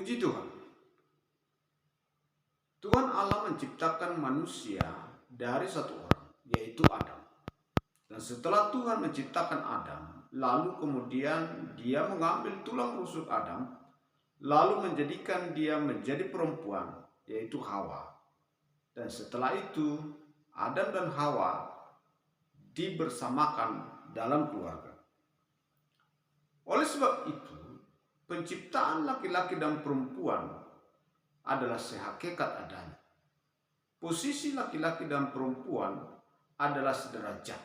Puji Tuhan. Tuhan Allah menciptakan manusia dari satu orang, yaitu Adam. Dan setelah Tuhan menciptakan Adam, lalu kemudian dia mengambil tulang rusuk Adam, lalu menjadikan dia menjadi perempuan, yaitu Hawa. Dan setelah itu, Adam dan Hawa dibersamakan dalam keluarga. Oleh sebab itu, penciptaan laki-laki dan perempuan adalah sehakikat adanya. Posisi laki-laki dan perempuan adalah sederajat.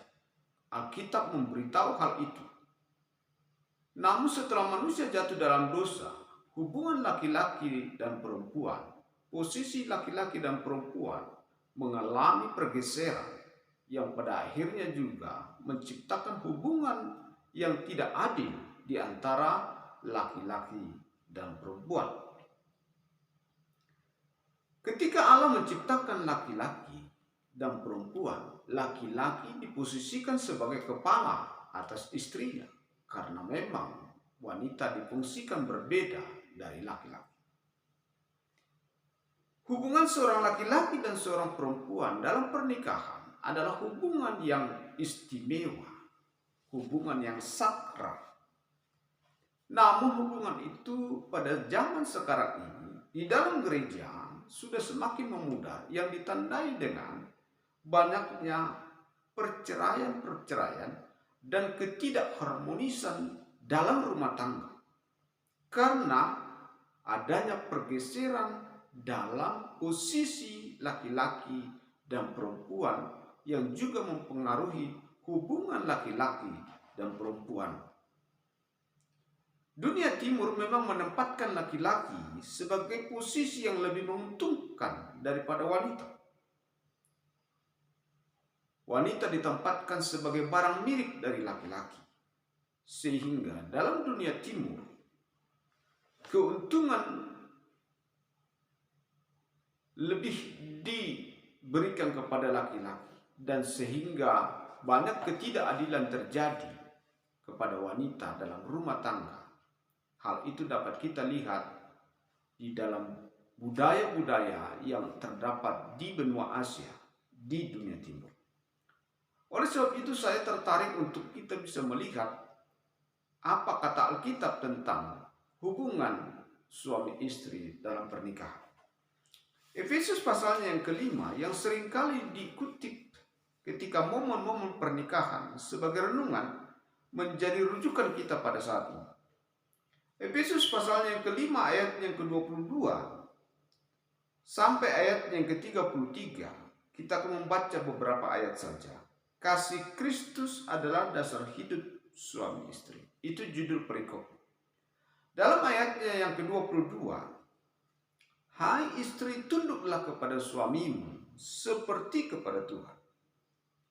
Alkitab memberitahu hal itu. Namun setelah manusia jatuh dalam dosa, hubungan laki-laki dan perempuan, posisi laki-laki dan perempuan mengalami pergeseran yang pada akhirnya juga menciptakan hubungan yang tidak adil di antara laki-laki dan perempuan. Ketika Allah menciptakan laki-laki dan perempuan, laki-laki diposisikan sebagai kepala atas istrinya, karena memang wanita difungsikan berbeda dari laki-laki. Hubungan seorang laki-laki dan seorang perempuan dalam pernikahan adalah hubungan yang istimewa, hubungan yang sakral. Namun hubungan itu pada zaman sekarang ini di dalam gereja sudah semakin memudar, yang ditandai dengan banyaknya perceraian-perceraian dan ketidakharmonisan dalam rumah tangga karena adanya pergeseran dalam posisi laki-laki dan perempuan yang juga mempengaruhi hubungan laki-laki dan perempuan. Dunia timur memang menempatkan laki-laki sebagai posisi yang lebih menguntungkan daripada wanita. Wanita ditempatkan sebagai barang milik dari laki-laki. Sehingga dalam dunia timur, keuntungan lebih diberikan kepada laki-laki. Dan sehingga banyak ketidakadilan terjadi kepada wanita dalam rumah tangga. Hal itu dapat kita lihat di dalam budaya-budaya yang terdapat di benua Asia, di dunia timur. Oleh sebab itu saya tertarik untuk kita bisa melihat apa kata Alkitab tentang hubungan suami istri dalam pernikahan. Efesus pasalnya yang kelima yang seringkali dikutip ketika momen-momen pernikahan sebagai renungan menjadi rujukan kita pada saat ini. Efesus pasalnya yang kelima ayat yang ke-22 sampai ayat yang ke-33, kita akan membaca beberapa ayat saja. Kasih Kristus adalah dasar hidup suami istri. Itu judul perikop. Dalam ayatnya yang ke-22, hai istri, tunduklah kepada suamimu seperti kepada Tuhan.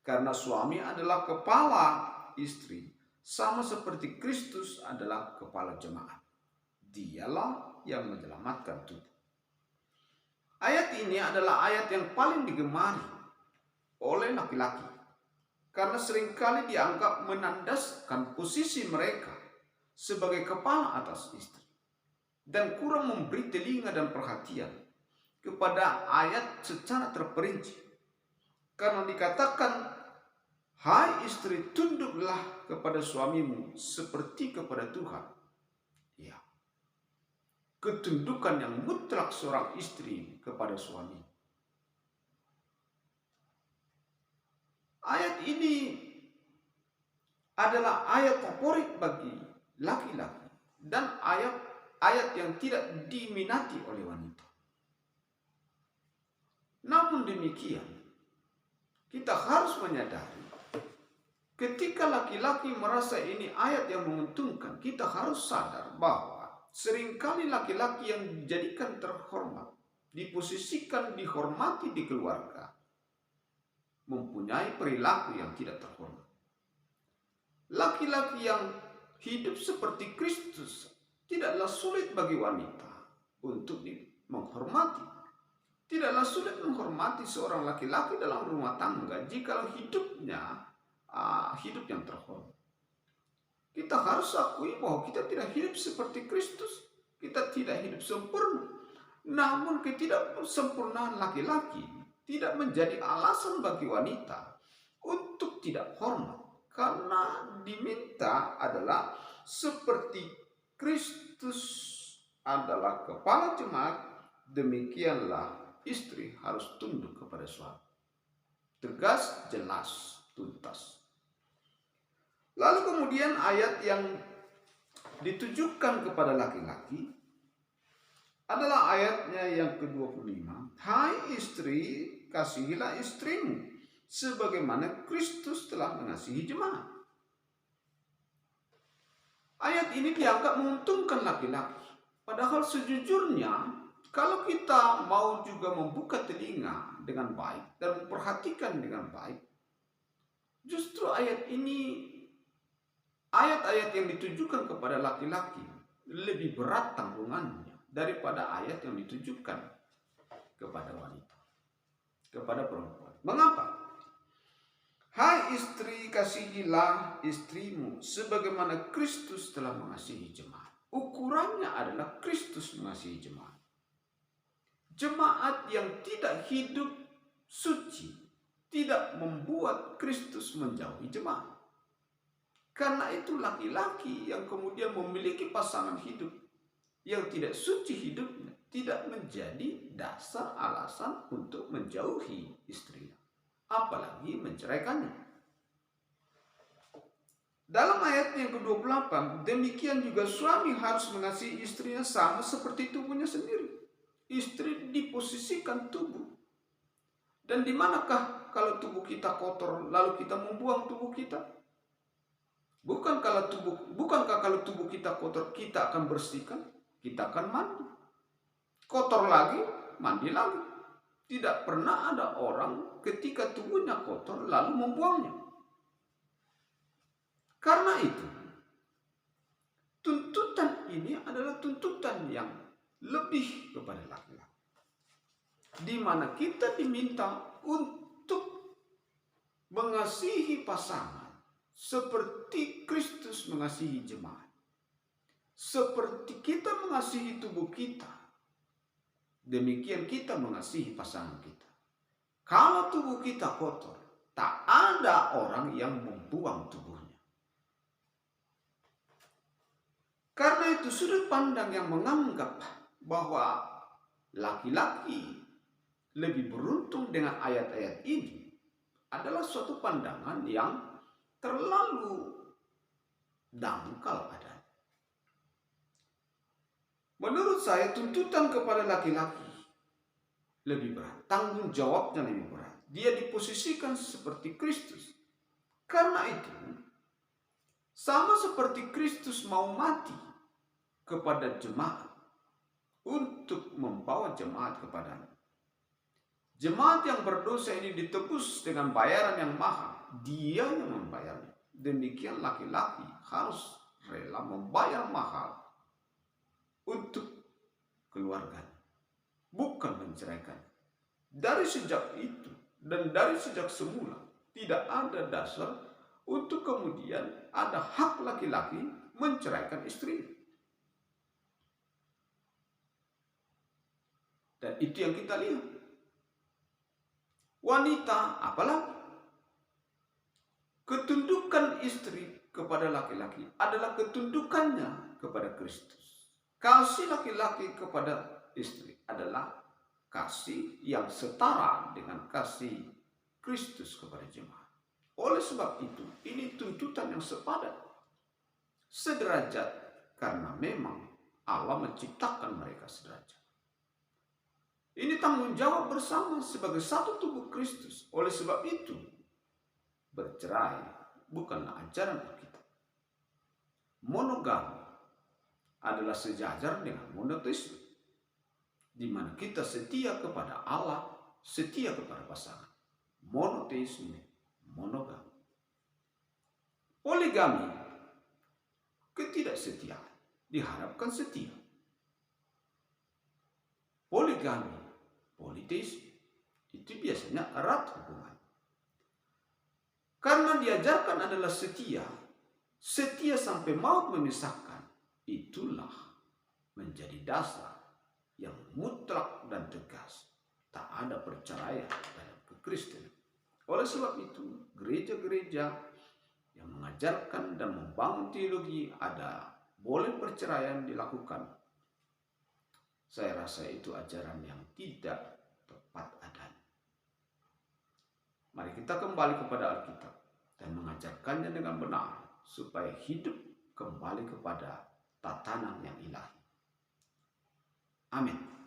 Karena suami adalah kepala istri, sama seperti Kristus adalah kepala jemaat. Dialah yang menyelamatkan tubuh. Ayat ini adalah ayat yang paling digemari oleh laki-laki. Karena seringkali dianggap menandaskan posisi mereka sebagai kepala atas istri. Dan kurang memberi telinga dan perhatian kepada ayat secara terperinci. Karena dikatakan, hai istri, tunduklah kepada suamimu seperti kepada Tuhan. Ya, ketundukan yang mutlak seorang istri kepada suami. Ayat ini adalah ayat favorit bagi laki-laki dan ayat yang tidak diminati oleh wanita. Namun demikian, kita harus menyadari ketika laki-laki merasa ini ayat yang menguntungkan, kita harus sadar bahwa seringkali laki-laki yang dijadikan terhormat, diposisikan dihormati di keluarga, mempunyai perilaku yang tidak terhormat. Laki-laki yang hidup seperti Kristus tidaklah sulit bagi wanita untuk menghormati. Tidaklah sulit menghormati seorang laki-laki dalam rumah tangga jika hidupnya hidup yang terhormat. Kita harus akui bahwa kita tidak hidup seperti Kristus. Kita tidak hidup sempurna. Namun ketidaksempurnaan laki-laki tidak menjadi alasan bagi wanita untuk tidak hormat. Karena diminta adalah seperti Kristus adalah kepala jemaat, demikianlah istri harus tunduk kepada suami. Tegas, jelas, tuntas. Lalu kemudian ayat yang ditujukan kepada laki-laki adalah ayatnya yang ke-25. Hai istri, kasihilah istrimu sebagaimana Kristus telah mengasihi jemaat. Ayat ini dianggap menguntungkan laki-laki. Padahal sejujurnya, kalau kita mau juga membuka telinga dengan baik dan memperhatikan dengan baik, justru ayat ini, ayat-ayat yang ditujukan kepada laki-laki lebih berat tanggungannya daripada ayat yang ditujukan kepada wanita, kepada perempuan. Mengapa? Hai istri, kasihilah istrimu sebagaimana Kristus telah mengasihi jemaat. Ukurannya adalah Kristus mengasihi jemaat. Jemaat yang tidak hidup suci tidak membuat Kristus menjauhi jemaat. Karena itu laki-laki yang kemudian memiliki pasangan hidup yang tidak suci hidupnya tidak menjadi dasar alasan untuk menjauhi istrinya, apalagi menceraikannya. Dalam ayat yang ke-28, demikian juga suami harus mengasihi istrinya sama seperti tubuhnya sendiri. Istri diposisikan tubuh. Dan di manakah kalau tubuh kita kotor lalu kita membuang tubuh kita? Bukankah kalau tubuh kita kotor kita akan bersihkan? Kita akan mandi. Kotor lagi, mandi lagi. Tidak pernah ada orang ketika tubuhnya kotor lalu membuangnya. Karena itu, tuntutan ini adalah tuntutan yang lebih kepada laki-laki. Di mana kita diminta untuk mengasihi pasangan seperti Kristus mengasihi jemaat. Seperti kita mengasihi tubuh kita, demikian kita mengasihi pasangan kita. Kalau tubuh kita kotor, tak ada orang yang membuang tubuhnya. Karena itu sudut pandang yang menganggap bahwa laki-laki lebih beruntung dengan ayat-ayat ini adalah suatu pandangan yang terlalu dangkal adanya. Menurut saya tuntutan kepada laki-laki lebih berat, tanggung jawabnya lebih berat. Dia diposisikan seperti Kristus. Karena itu, sama seperti Kristus mau mati kepada jemaat untuk membawa jemaat kepadanya. Jemaat yang berdosa ini ditebus dengan bayaran yang mahal. Dia yang membayarnya. Demikian laki-laki harus rela membayar mahal untuk keluarganya, bukan menceraikan. Dari sejak itu dan dari sejak semula tidak ada dasar untuk kemudian ada hak laki-laki menceraikan istri. Dan itu yang kita lihat. Wanita apalagi ketundukan istri kepada laki-laki adalah ketundukannya kepada Kristus. Kasih laki-laki kepada istri adalah kasih yang setara dengan kasih Kristus kepada jemaat. Oleh sebab itu, ini tuntutan yang sepadan, sederajat, karena memang Allah menciptakan mereka sederajat. Ini tanggung jawab bersama sebagai satu tubuh Kristus. Oleh sebab itu, bercerai bukanlah ajaran Alkitab. Monogami adalah sejajar dengan monoteisme, di mana kita setia kepada Allah, setia kepada pasangan. Monoteisme, monogami. Poligami, ketidaksetiaan, diharapkan setia. Poligami, politeisme, itu biasanya erat hubungan. Karena diajarkan adalah setia, setia sampai maut memisahkan. Itulah menjadi dasar yang mutlak dan tegas. Tak ada perceraian dalam kekristenan. Oleh sebab itu, gereja-gereja yang mengajarkan dan membangun teologi ada boleh perceraian dilakukan. Saya rasa itu ajaran yang tidak tepat adanya. Mari kita kembali kepada Alkitab dan mengajarkannya dengan benar supaya hidup kembali kepada tatanan yang ilahi. Amin.